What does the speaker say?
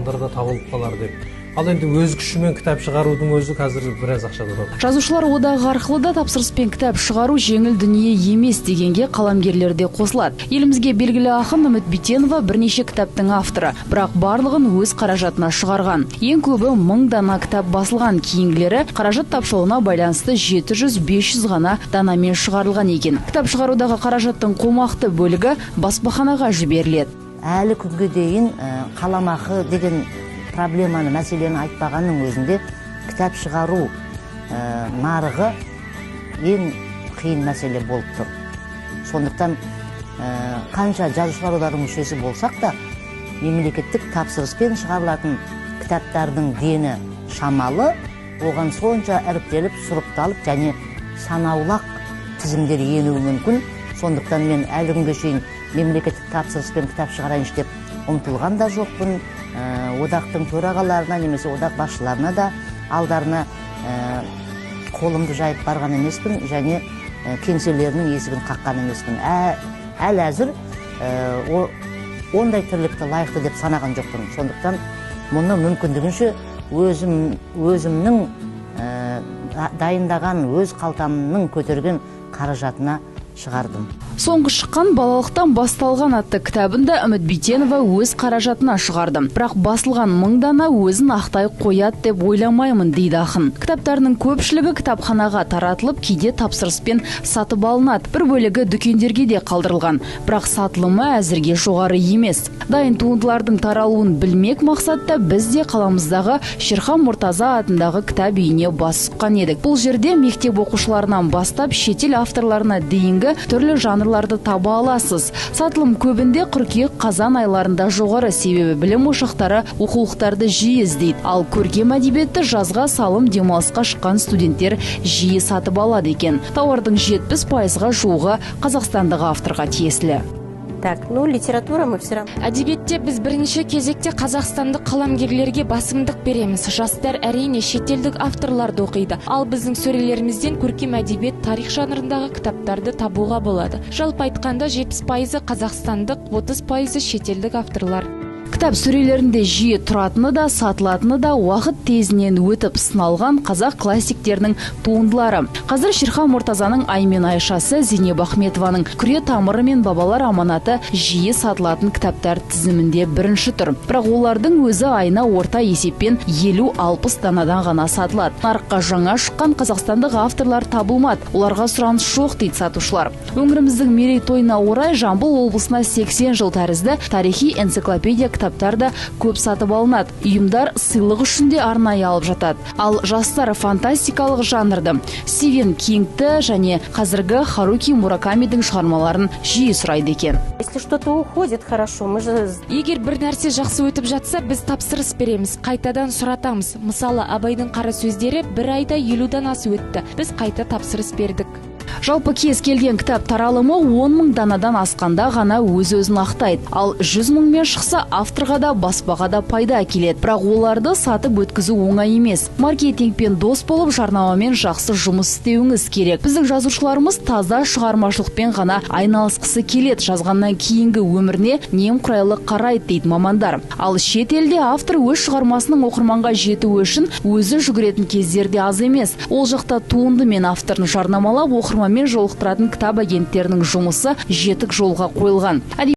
жатқандар да табылып қалар деп. Ал енді өз күшімен кітап шығарудың өзі қазір біраз ақша тұрады. Жазушылар одағы арқылы да тапсырыспен кітап шығару жеңіл дүние емес дегенге қаламгерлер де қосылады. Елімізге белгілі ақын Үміт Битенова бірнеше кітаптың авторы, бірақ барлығын өз қаражатына шығарған. Ең көбі 1000 дана кітап басылған, кейінгілері қаражат тапшылығына байланысты 700-500 ғана данамен шығарылған екен. Кітап шығарудағы қаражаттың қомақты бөлігі баспаханаға жіберіледі. Әлі күнге дейін қаламақы деген проблеманы, мәселені айтпағанның өзінде кітап шығару нарығы ең қиын мәселе болып тұр. Сондықтан қанша жазушылар одағының мүшесі болсақ та, мемлекеттік тапсырыспен шығарылатын кітаптардың дені шамалы, оған сонша іріктеліп, сұрыпталып және санаулақ тізімдер енуі мүмкін. Сондықтан мен әлі күнге шейін мемлекеттік тапсырыспен кітап шығарайыншы деп ұмтылған да жоқпын. Одақтың төрағаларына немесе одақ басшыларына да алдарына қолымды жайып барған емеспін және кеңселерінің есігін қаққан емеспін. Әлі әзір ондай тірлікті лайықты деп санаған жоқпын. Сондықтан мұны мүмкіндігінше өзімнің дайындаған, өз қалтамның көтерген қаражатына шығардым. Соңғы шыққан балалықтан басталған атты кітабында Үміт Битенова өз қаражатына шығарды. Бірақ басылған 1000 дана өзін ақтай қояды деп ойламаймын дейді ақын. Кітаптарының көпшілігі кітапханаға таратылып, кейде тапсырыспен сатып алынады. Бір бөлігі дүкендерге де қалдырылған. Бірақ сатылымы әзірге жоғары емес. Дайын туындылардың таралуын білмек мақсатта біз де қаламыздағы Шерхан Мұртаза атындағы кітап үйіне бас сұққан едік. Бұл жерде мектеп оқушыларынан бастап шетел авторларына дейінгі түрлі жанрларды таба аласыз. Сатылым көбінде қыркүйек-қазан айларында жоғары, себебі білім ошақтары оқулықтарды жиі іздейді. Ал көркем әдебиетті жазға салым демалысқа шыққан студенттер жиі сатып алады екен. Тауардың 70%-ға жуығы қазақстандық авторға тиесілі. Литература мы все равно. Әдебиетте біз бірінші кезекте қазақстандық қаламгерлерге басымдық береміз. Жастар әрине шетелдік авторларды оқиды. Ал біздің сөрелерімізден көркем әдебиет, тарих жанрындағы кітаптарды табуға болады. Жалпы айтқанда 70% қазақстандық, 30% шетелдік авторлар. Кітап сөрелерінде жиі тұратыны да, сатылатыны да уақыт тезінен өтіп сыналған қазақ классиктерінің туындылары. Қазір Шерхан Мұртазаның Ай мен Айшасы, Зейнеп Ахметованың Күре тамыры мен Бабалар аманаты жиі сатылатын кітаптар тізімінде бірінші тұр. Бірақ олардың өзі айына орта есеппен 50-60 данадан ғана сатылады. Нарыққа жаңа шыққан қазақстандық авторлар табылмады. Оларға сұраныс жоқ дейді сатушылар. Өңіріміздің мерейтойына орай Жамбыл облысына 80 жыл тәрізді тарихи энциклопедия кітаптарда көп сатып алынады. Үйімдар сыйлық үшін де арнайы алып жатады. Ал жастар фантастикалық жанрды, Стивен Кингті және қазіргі Харуки Муракамидің шығармаларын жиі сұрайды екен. Если что-то уходит хорошо, мы же... Егер бір нәрсе жақсы өтіп жатса, біз тапсырыс береміз, қайтадан сұратамыз. Мысалы, Абайдың қара сөздері 1 айда 50-дан асы өтті. Біз қайта тапсырыс бердік. Жалпы кез келген кітап таралымы 10 000 данадан асқанда ғана өз-өзін ақтайды. Ал 100 000-мен шықса авторға да баспаға да пайда келеді. Бірақ оларды сатып өткізу оңай емес. Маркетингпен дос болып, жарнамамен жақсы жұмыс істеуіңіз керек. Біздің жазушыларымыз таза шығармашылықпен ғана айналысқысы келеді. Жазғаннан кейінгі өміріне немқұрайлы қарайды дейді мамандар. Ал шет елде автор өз шығармасының оқырманға жетуі үшін өзі жүгіретін кездерде аз емес. Ол жақта туынды мен авторын жарнамалап, оқырманмен жолықтыратын кітап агенттерінің жұмысы жетік жолға қойылған.